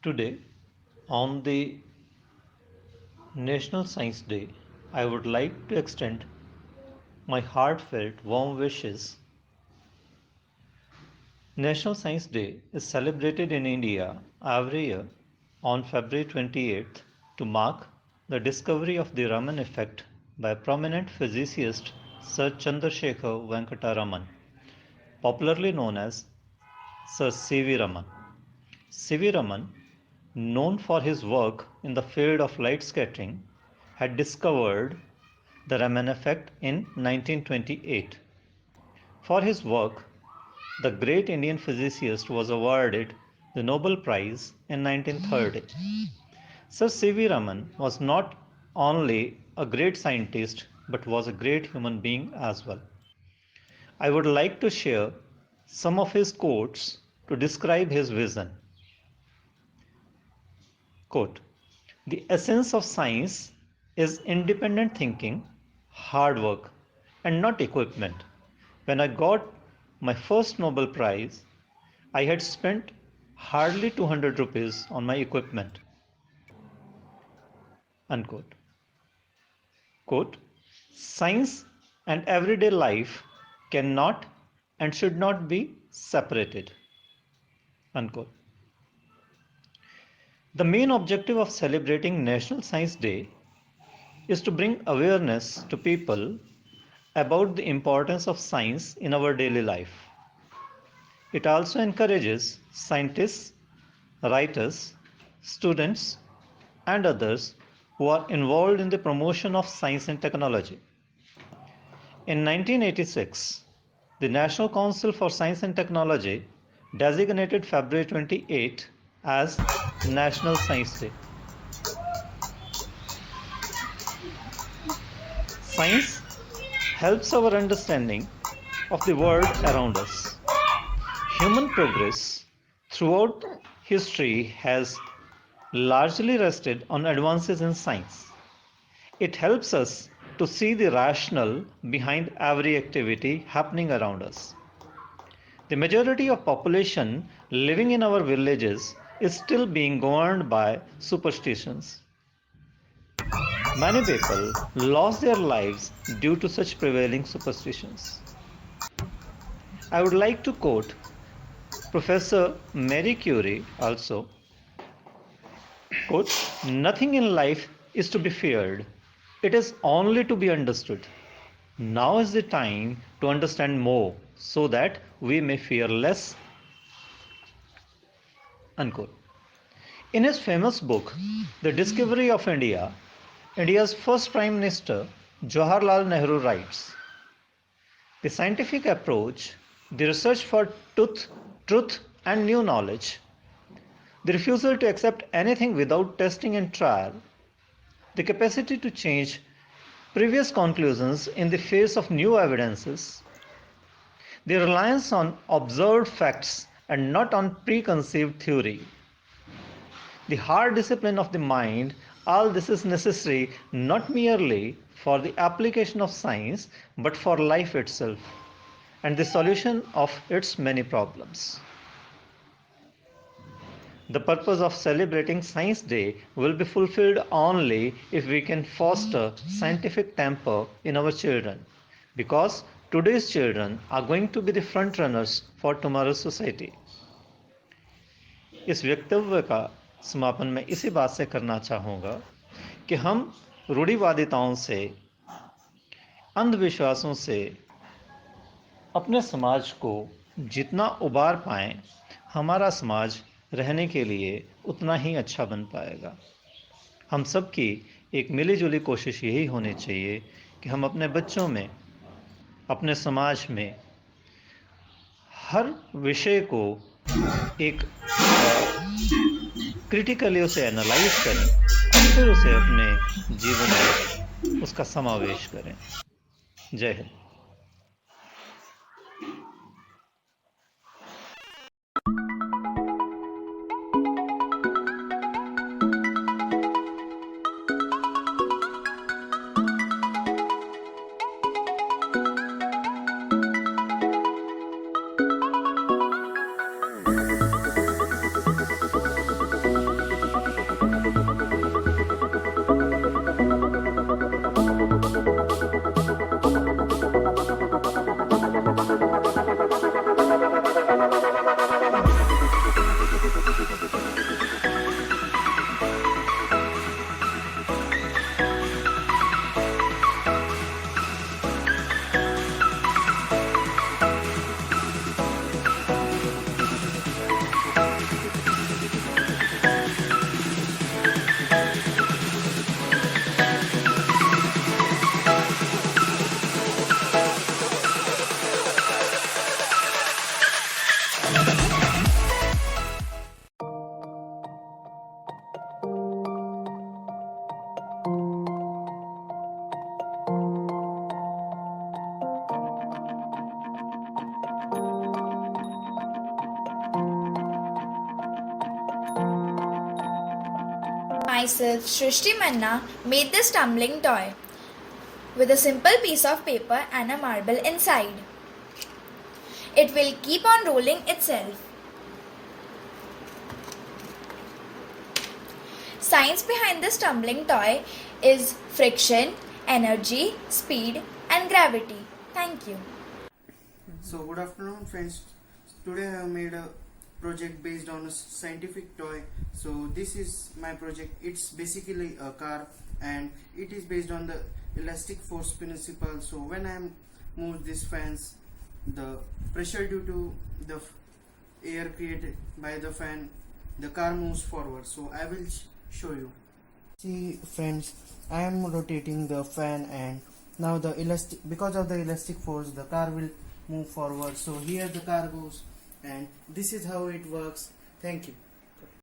Today, on the National Science Day, I would like to extend my heartfelt warm wishes. National Science Day is celebrated in India every year on February 28th to mark the discovery of the Raman effect by prominent physicist Sir Chandrasekhar Venkata Raman, popularly known as Sir C.V. Raman. C.V. Raman, known for his work in the field of light scattering, had discovered the Raman effect in 1928. For his work, the great Indian physicist was awarded the Nobel Prize in 1930. Sir C.V. Raman was not only a great scientist but was a great human being as well. I would like to share some of his quotes to describe his vision. Quote, "The essence of science is independent thinking, hard work, and not equipment. When I got my first Nobel Prize, I had spent hardly 200 rupees on my equipment." Unquote. Quote, "Science and everyday life cannot and should not be separated." Unquote. The main objective of celebrating National Science Day is to bring awareness to people about the importance of science in our daily life. It also encourages scientists, writers, students, and others who are involved in the promotion of science and technology. In 1986, the National Council for Science and Technology designated February 28 as National Science Day. Science helps our understanding of the world around us. Human progress throughout history has largely rested on advances in science. It helps us to see the rationale behind every activity happening around us. The majority of population living in our villages is still being governed by superstitions. Many people lost their lives due to such prevailing superstitions. I would like to quote Professor Marie Curie also. Quote, "Nothing in life is to be feared. It is only to be understood. Now is the time to understand more so that we may fear less." Unquote. In his famous book, The Discovery of India, India's first Prime Minister, Jawaharlal Nehru writes, "The scientific approach, the research for truth and new knowledge, the refusal to accept anything without testing and trial, the capacity to change previous conclusions in the face of new evidences, the reliance on observed facts and not on preconceived theory, the hard discipline of the mind, all this is necessary not merely for the application of science but for life itself and the solution of its many problems." The purpose of celebrating Science Day will be fulfilled only if we can foster scientific temper in our children, because today's children are going to be the front runners for tomorrow's society. इस वक्तव्य का समापन मैं इसी बात से करना चाहूँगा कि हम रूढ़िवादिताओं से, अंधविश्वासों से अपने समाज को जितना उबार पाएं, हमारा समाज रहने के लिए उतना ही अच्छा बन पाएगा। हम सब की एक मिली-जुली कोशिश यही होनी चाहिए कि हम अपने बच्चों में, अपने समाज में हर विषय को एक क्रिटिकली उसे एनालाइज करें और फिर उसे अपने जीवन में उसका समावेश करें। जय Hind. Myself, Shrishti Manna, made this tumbling toy with a simple piece of paper and a marble inside. It will keep on rolling itself. Science behind this tumbling toy is friction, energy, speed, and gravity. Thank you. So good afternoon friends. Today I have made a project based on a scientific toy. So this is my project. It's basically a car and it is based on the elastic force principle. So when I move these fans, the pressure due to the air created by the fan, the car moves forward. So I will show you. See friends, I am rotating the fan and now the elastic, because of the elastic force, the car will move forward. So here the car goes and this is how it works. Thank you.